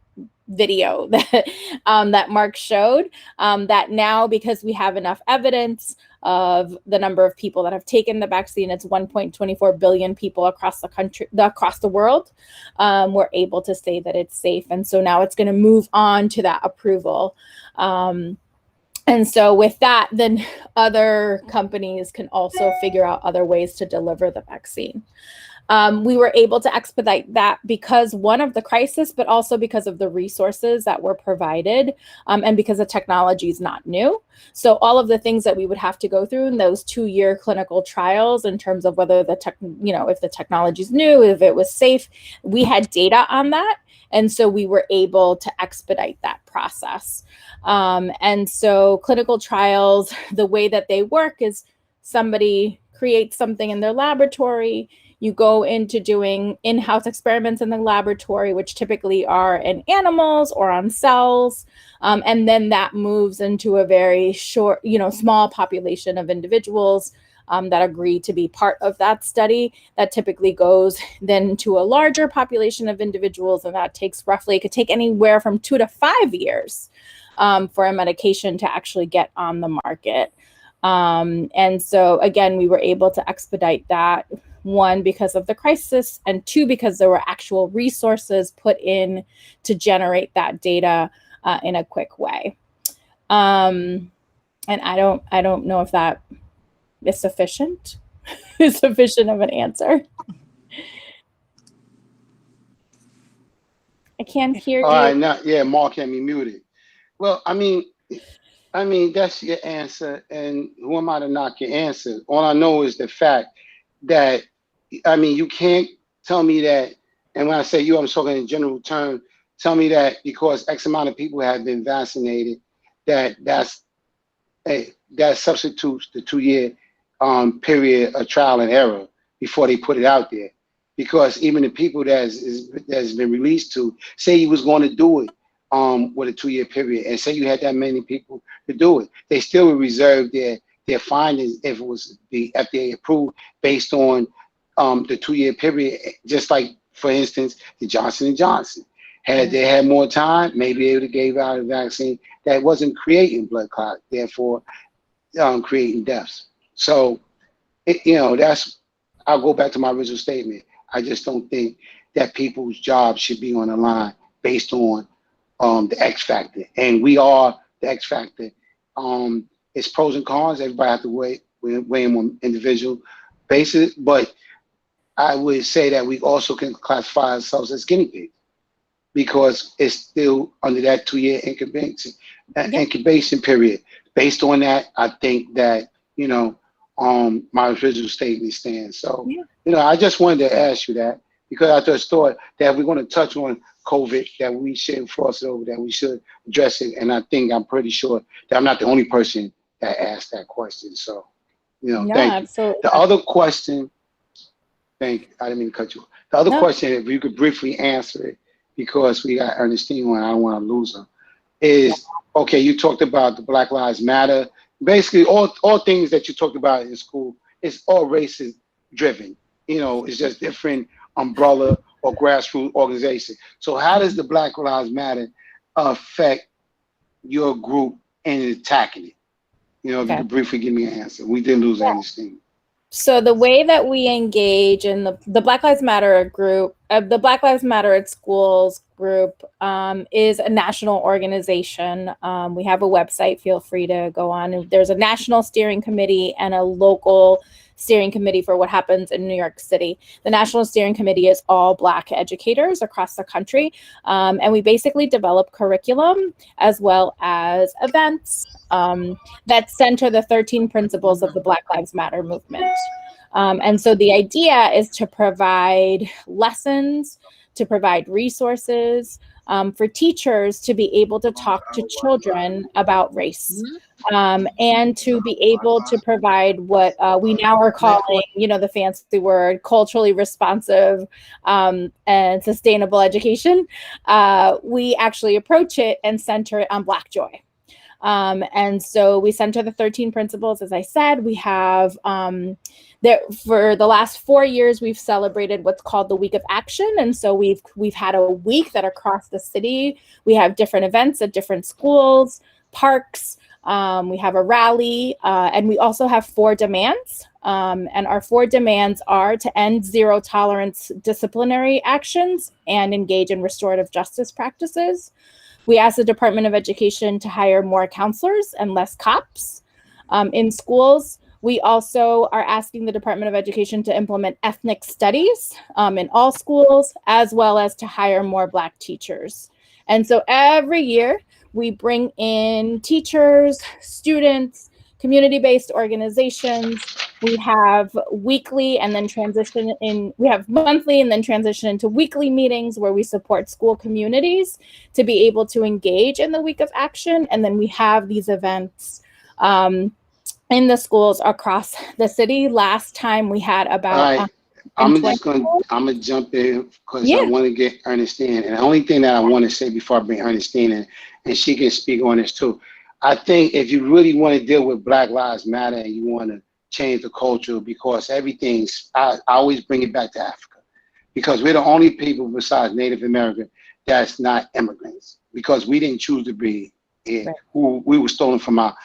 video that that Mark showed, that now, because we have enough evidence of the number of people that have taken the vaccine, it's 1.24 billion people across the country, across the world, we're able to say that it's safe. And so now it's going to move on to that approval. And so with that, then other companies can also figure out other ways to deliver the vaccine. We were able to expedite that because, one, of the crisis, but also because of the resources that were provided, and because the technology is not new. So all of the things that we would have to go through in those 2-year clinical trials, in terms of whether if the technology is new, if it was safe, we had data on that. And so we were able to expedite that process. And so clinical trials, the way that they work is somebody creates something in their laboratory. You go into doing in-house experiments in the laboratory, which typically are in animals or on cells. And then that moves into a very short, small population of individuals that agree to be part of that study. That typically goes then to a larger population of individuals, and that takes roughly, it could take anywhere from 2 to 5 years for a medication to actually get on the market. And so again, we were able to expedite that, 1, because of the crisis, and 2, because there were actual resources put in to generate that data in a quick way. And I don't know if that is sufficient of an answer. I can't hear you. All right, now, yeah, Mark had me muted. Well, I mean, that's your answer, and who am I to knock your answer? All I know is the fact that, you can't tell me that, and when I say you, I'm talking in general terms, tell me that because X amount of people have been vaccinated, that substitutes the 2-year period of trial and error before they put it out there. Because even the people that's been released to, say you was going to do it with a 2-year period, and say you had that many people to do it, they still would reserve their findings if it was the FDA approved based on the 2-year period. Just like, for instance, the Johnson & Johnson. Had they had more time, maybe they would have gave out a vaccine that wasn't creating blood clot, therefore creating deaths. So, I'll go back to my original statement. I just don't think that people's jobs should be on the line based on the X factor. And we are the X factor. It's pros and cons. Everybody have to weigh them on individual basis. But I would say that we also can classify ourselves as guinea pigs because it's still under that 2-year incubation period. Based on that, I think that, my original statement stands. So, I just wanted to ask you that because I just thought that we're going to touch on COVID, that we shouldn't cross it over, that we should address it. And I'm pretty sure that I'm not the only person that asked that question. So, thank absolutely. you. The other question, thank you. I didn't mean to cut you off. The other question, if you could briefly answer it, because we got Ernestine on, I don't want to lose her, is, okay, you talked about the Black Lives Matter. Basically, all things that you talked about in school, it's all racist driven. It's just different umbrella or grassroots organization. So how does the Black Lives Matter affect your group in attacking it? If you could briefly give me an answer. We did lose Ernestine. So the way that we engage in the Black Lives Matter group, the Black Lives Matter at Schools group is a national organization. We have a website, feel free to go on. There's a national steering committee and a local steering committee for what happens in New York City. The national steering committee is all Black educators across the country. And we basically develop curriculum as well as events that center the 13 principles of the Black Lives Matter movement. And so the idea is to provide lessons to provide resources, for teachers to be able to talk to children about race, and to be able to provide what we now are calling, the fancy word, culturally responsive and sustainable education. We actually approach it and center it on Black joy. And so we center the 13 principles. As I said, we have for the last 4 years, we've celebrated what's called the Week of Action. And so we've had a week that across the city, we have different events at different schools, parks. We have a rally, and we also have 4 demands. And our 4 demands are to end zero tolerance disciplinary actions and engage in restorative justice practices. We asked the Department of Education to hire more counselors and less cops in schools. We also are asking the Department of Education to implement ethnic studies in all schools, as well as to hire more Black teachers. And so every year we bring in teachers, students, community-based organizations. We have weekly and then we have monthly and then transition into weekly meetings where we support school communities to be able to engage in the Week of Action. And then we have these events in the schools across the city. Last time we had about. All right. I'm gonna jump in because I want to get Ernestine. And the only thing that I want to say before I bring Ernestine in, and she can speak on this too. I think if you really want to deal with Black Lives Matter and you want to change the culture, because I always bring it back to Africa, because we're the only people besides Native American that's not immigrants, because we didn't choose to be here. Right. We were stolen from our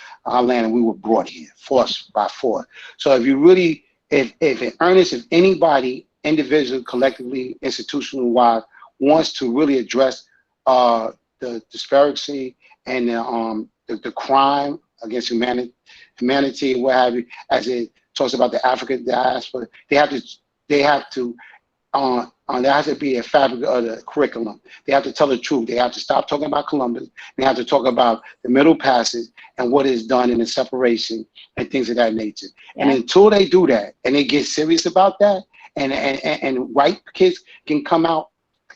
land and we were brought here, forced by force. So if you really, if anybody, individually, collectively, institutional wise, wants to really address the disparity and the crime against humanity, what have you, as it talks about the African diaspora, there has to be a fabric of the curriculum. They have to tell the truth. They have to stop talking about Columbus. They have to talk about the Middle Passage and what is done in the separation and things of that nature. Yeah. And until they do that and they get serious about that, and white kids can come out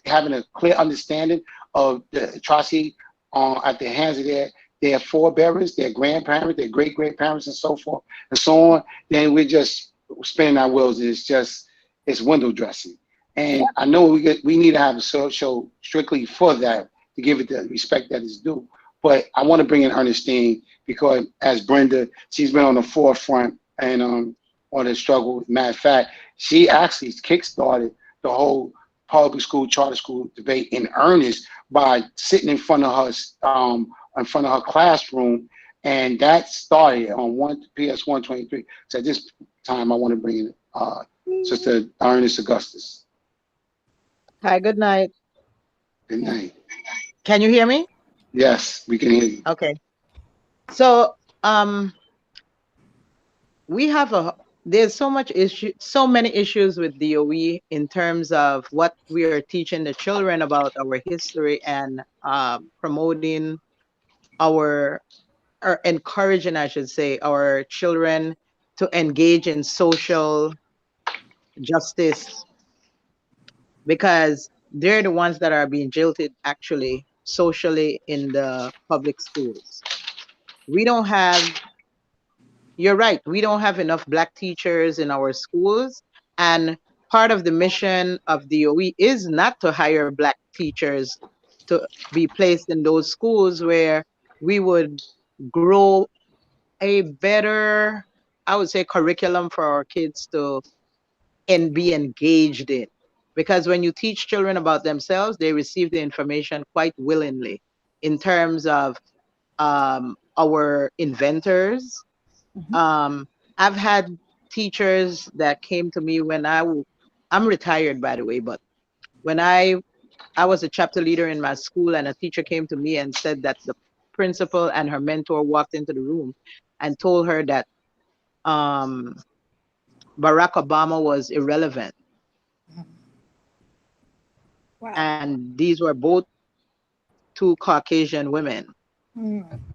having a clear understanding of the atrocity at the hands of their forebearers, their grandparents, their great-grandparents, and so forth and so on, then we're just spinning our wheels. It's window dressing. And I know we need to have a show strictly for that, to give it the respect that it's due. But I want to bring in Ernestine, because as Brenda, she's been on the forefront and on the struggle. Matter of fact, she actually kickstarted the whole public school, charter school debate in earnest by sitting in front of her classroom, and that started on PS 123. So at this time, I want to bring in Sister Ernest Augustus. Hi, good night. Good night. Can you hear me? Yes, we can hear you. Okay. So there's so many issues with DOE in terms of what we are teaching the children about our history and promoting or encouraging, I should say, our children to engage in social justice, because they're the ones that are being jilted actually socially in the public schools. You're right, we don't have enough Black teachers in our schools, and part of the mission of DOE is not to hire Black teachers to be placed in those schools where we would grow a better, I would say, curriculum for our kids to be engaged in. Because when you teach children about themselves, they receive the information quite willingly, in terms of our inventors. Mm-hmm. I've had teachers that came to me when I'm retired, by the way, but when I was a chapter leader in my school, and a teacher came to me and said that the principal and her mentor walked into the room and told her that Barack Obama was irrelevant. Wow. And these were both 2 Caucasian women.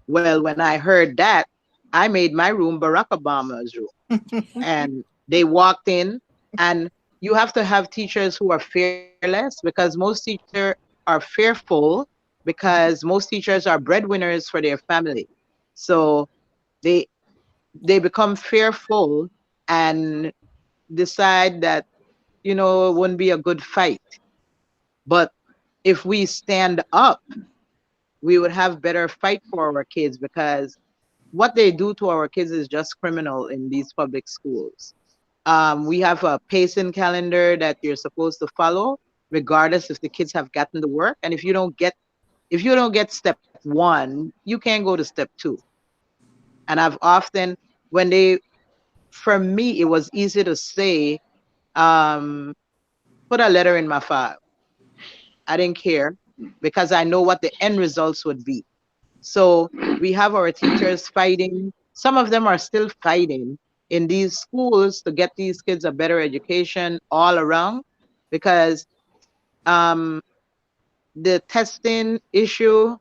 Well, when I heard that, I made my room Barack Obama's room. And they walked in, and you have to have teachers who are fearless, because most teachers are fearful, because most teachers are breadwinners for their family. So they they become fearful and decide that, it wouldn't be a good fight. But if we stand up, we would have better fight for our kids, because what they do to our kids is just criminal in these public schools. We have a pacing calendar that you're supposed to follow, regardless if the kids have gotten the work. And if you don't get step one, you can't go to step two. And I've often, when they, for me, it was easy to say, um, put a letter in my file. I didn't care, because I know what the end results would be. So we have our teachers fighting. Some of them are still fighting in these schools to get these kids a better education all around, because um, the testing issue,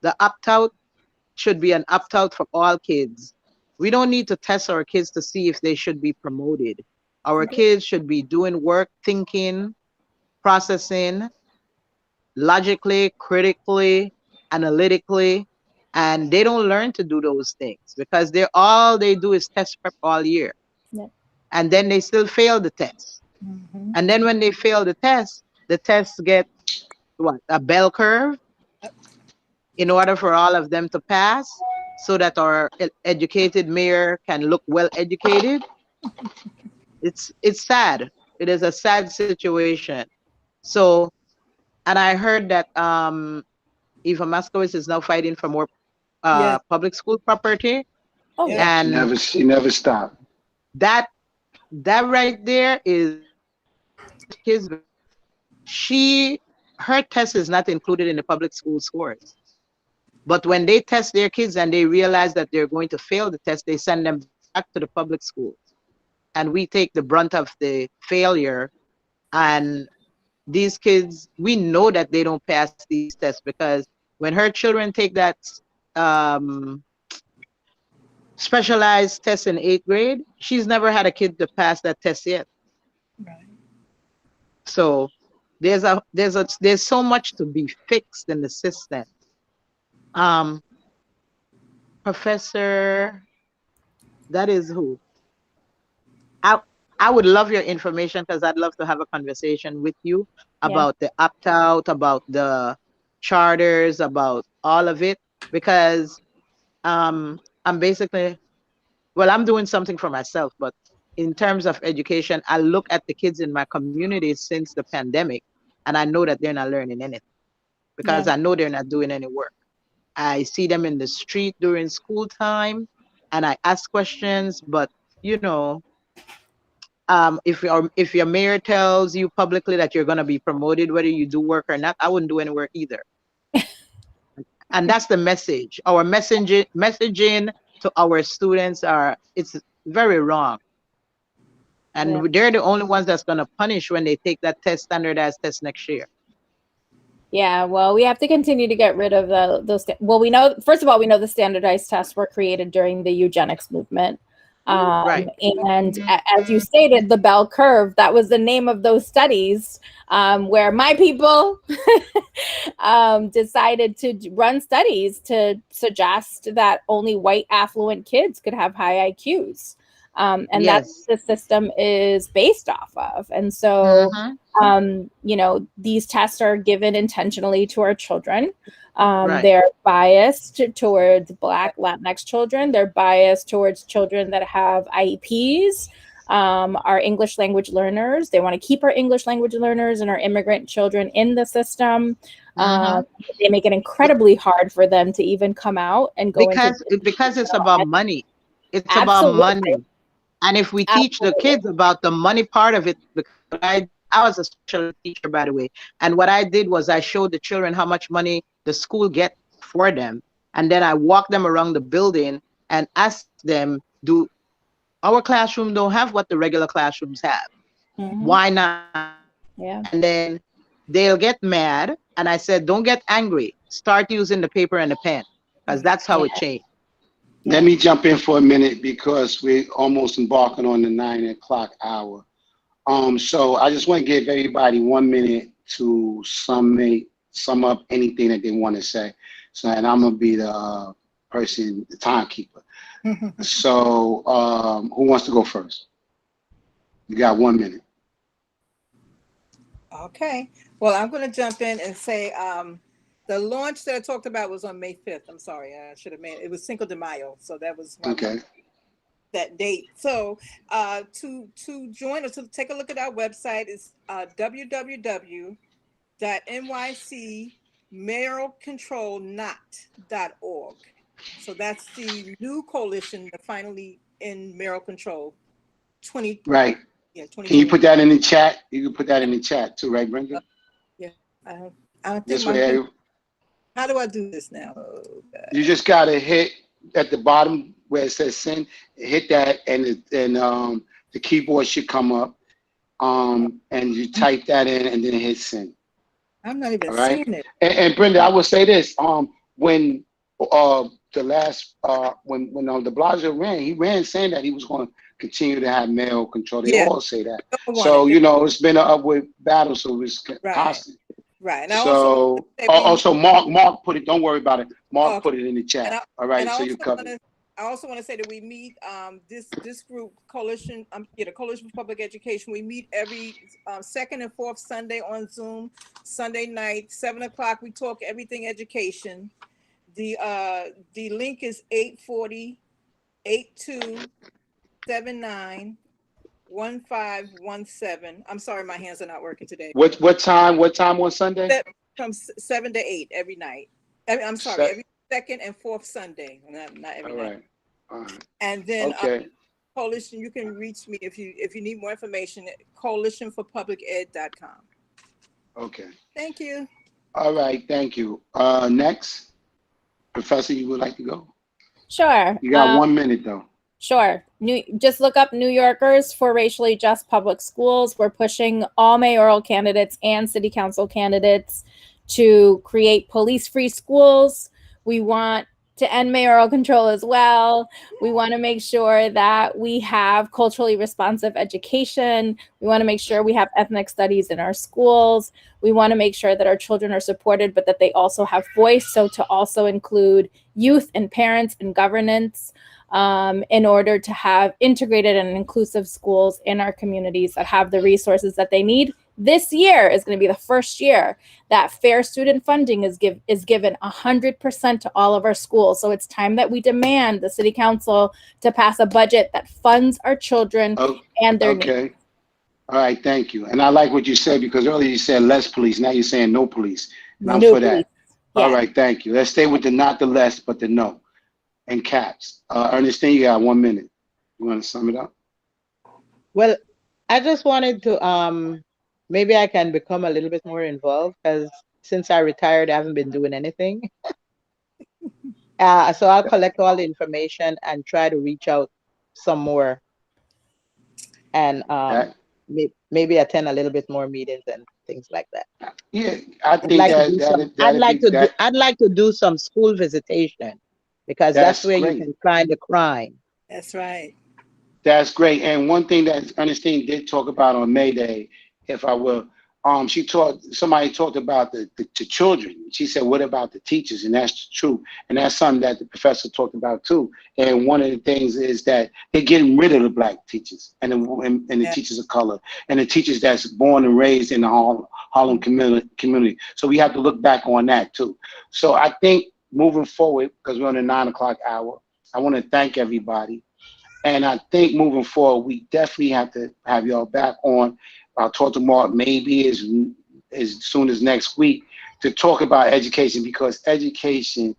the opt-out, should be an opt-out for all kids. We don't need to test our kids to see if they should be promoted. Our kids should be doing work, thinking, processing, logically, critically, analytically, and they don't learn to do those things because they do is test prep all year. Yeah. And then they still fail the test. Mhm. And then when they fail the tests get what? A bell curve in order for all of them to pass, so that our educated mayor can look well educated. It's sad. It is a sad situation. So, and I heard that Eva Maskowitz is now fighting for more Yes, public school property, Oh yes. yeah. and She never stopped. that that right there is kids. She Her test is not included in the public school scores. But when they test their kids and they realize that they're going to fail the test, they send them back to the public school, and we take the brunt of the failure. And these kids, we know that they don't pass these tests, because when her children take that um, specialized test in 8th grade, she's never had a kid to pass that test yet. Right. So there's so much to be fixed in the system. Um, Professor, that is who I I would love your information, because I'd love to have a conversation with you Yeah. about the opt out, about the charters, about all of it, because I'm basically, well, I'm doing something for myself, but in terms of education, I look at the kids in my community since the pandemic, and I know that they're not learning anything, because Yeah. I know they're not doing any work. I see them in the street during school time, and I ask questions, but you know, if your mayor tells you publicly that you're going to be promoted, whether you do work or not, I wouldn't do any work either. And that's the message. Our messaging to our students it's very wrong. Yeah. And they're the only ones that's going to punish when they take that test, standardized test, next year. Yeah, well, we have to continue to get rid of those. Well, we know, first of all, we know the standardized tests were created during the eugenics movement. Right. And as you stated, the bell curve, that was the name of those studies, where my people decided to run studies to suggest that only white affluent kids could have high IQs. And that's Yes. the system is based off of. And so, Mhm. these tests are given intentionally to our children. Right. They're biased towards Black Latinx children. They're biased towards children that have IEPs, our English language learners. They want to keep our English language learners and our immigrant children in the system. Mhm. They make it incredibly hard for them to even come out and go into Because it's about money. It's about absolutely, money. And if we teach the absolutely. kids about the money part of it, because I was a special ed teacher, by the way, and what I did was I showed the children how much money the school get for them, and then I walked them around the building and asked them, "Do our classroom don't have what the regular classrooms have? Mhm. Why not?" Yeah. And then they'll get mad, and I said, "Don't get angry. Start using the paper and the pen, because that's how it Yeah. changed." Let me jump in for a minute because we're almost embarking on the 9 o'clock hour. So I just want to give everybody 1 minute to sum up anything that they want to say. So, and I'm gonna be the person, the timekeeper. So, who wants to go first? You got 1 minute. Okay. Well, I'm going to jump in and say the launch that I talked about was on May 5th. I'm sorry, I should have made it. It was Cinco de Mayo, so that was Okay. that date. So to join us, to take a look at our website is www.nycmayoralcontrolnot.org. So that's the new coalition to finally end mayoral control. 20. Right. Yeah, Can you 2020. put that in the chat? You can put that in the chat too, right, Brenda? Yeah. I don't think This my. way, How do I do this now? Oh, you just gotta hit at the bottom where it says send. Hit that, and the keyboard should come up. And you type that in, and then hit send. I'm not even All right. seeing it. And Brenda, I will say this: when the last when De Blasio ran, he ran saying that he was going to continue to have mayoral control. They Yeah. all say that. Don't want So it. you know, it's been an upward battle, so it's Right. constant. Right. And I So also Mark put it. Don't worry about it. Mark put it in the chat. All right. So you're covered. I also want to say that we meet this group coalition, the Coalition for Public Education. We meet every second and fourth Sunday on Zoom. Sunday night, 7 o'clock. We talk everything education. The link is 840-8279-1517. I'm sorry, my hands are not working today. What time on Sunday? From 7 to 8 every night. I'm sorry, every second and fourth Sunday, not every night. All right. And then okay. Coalition, you can reach me if you need more information at coalitionforpubliced.com. Okay. Thank you. All right, thank you. Next, Professor, you would like to go? Sure. You got 1 minute though. Sure. Just look up New Yorkers for Racially Just Public Schools. We're pushing all mayoral candidates and city council candidates to create police-free schools. We want to end mayoral control as well. We want to make sure that we have culturally responsive education. We want to make sure we have ethnic studies in our schools. We want to make sure that our children are supported, but that they also have voice. So to also include youth and parents and governance, in order to have integrated and inclusive schools in our communities that have the resources that they need. This year is going to be the first year that fair student funding is given 100% to all of our schools. So it's time that we demand the city council to pass a budget that funds our children and their needs. Okay. All right, thank you. And I like what you said, because earlier you said less police. Now you're saying no police. And I'm for that. Yeah. All right, thank you. Let's stay with the not the less, but the no. And caps. Ernestine, you got 1 minute. You want to sum it up? Well, I just wanted to maybe I can become a little bit more involved, because since I retired, I haven't been doing anything. So I'll collect all the information and try to reach out some more, and maybe attend a little bit more meetings and things like that. Yeah, I think I'd like to do some school visitation, because that's where you can find the crime. That's right. That's great. And one thing that Ernestine did talk about on May Day, if I will, somebody talked about the children. She said, what about the teachers? And that's true. And that's something that the professor talked about too. And one of the things is that they're getting rid of the black teachers and the teachers of color and the teachers that's born and raised in the Harlem community. So we have to look back on that too. So I think moving forward, because we're on the 9 o'clock hour, I want to thank everybody. And I think moving forward, we definitely have to have y'all back on. I'll talk to Mark maybe as soon as next week to talk about education, because education,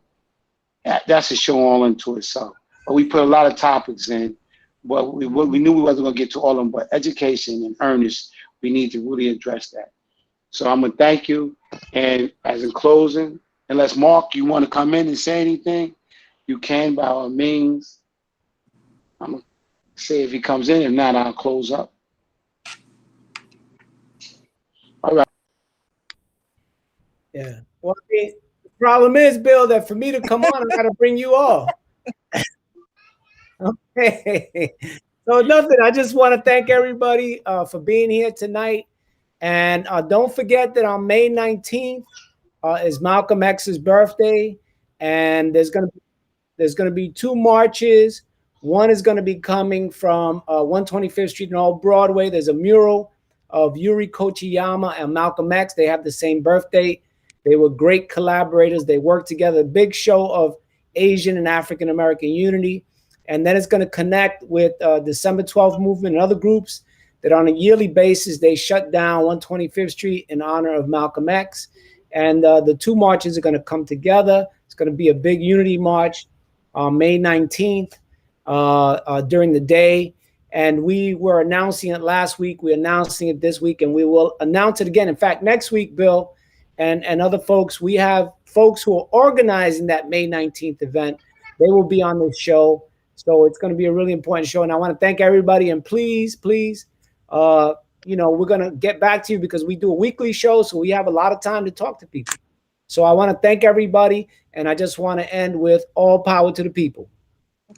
that's a show all into itself. But we put a lot of topics in, but we knew we wasn't going to get to all of them. But education in earnest, we need to really address that. So I'm going to thank you. And as in closing, unless Mark, you want to come in and say anything, you can by all means. I'm going to say if he comes in. If not, I'll close up. All right. Yeah. Well, the problem is, Bill, that for me to come on, I got to bring you all. Okay. So nothing. I just want to thank everybody for being here tonight. And don't forget that on May 19th is Malcolm X's birthday. And there's going to be two marches. One is going to be coming from 125th Street and Old Broadway. There's a mural of Yuri Kochiyama and Malcolm X. They have the same birthday. They were great collaborators. They worked together. A big show of Asian and African American unity. And then it's going to connect with December 12th movement and other groups that on a yearly basis, they shut down 125th Street in honor of Malcolm X. And the two marches are going to come together. It's going to be a big unity march on May 19th during the day. And we were announcing it last week. We're announcing it this week, and we will announce it again. In fact, next week, Bill and other folks, we have folks who are organizing that May 19th event. They will be on this show. So it's going to be a really important show. And I want to thank everybody. And please, we're going to get back to you because we do a weekly show. So we have a lot of time to talk to people. So I want to thank everybody. And I just want to end with all power to the people.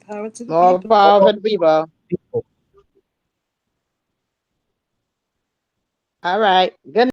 Power to the More people. power to the people. All right. Good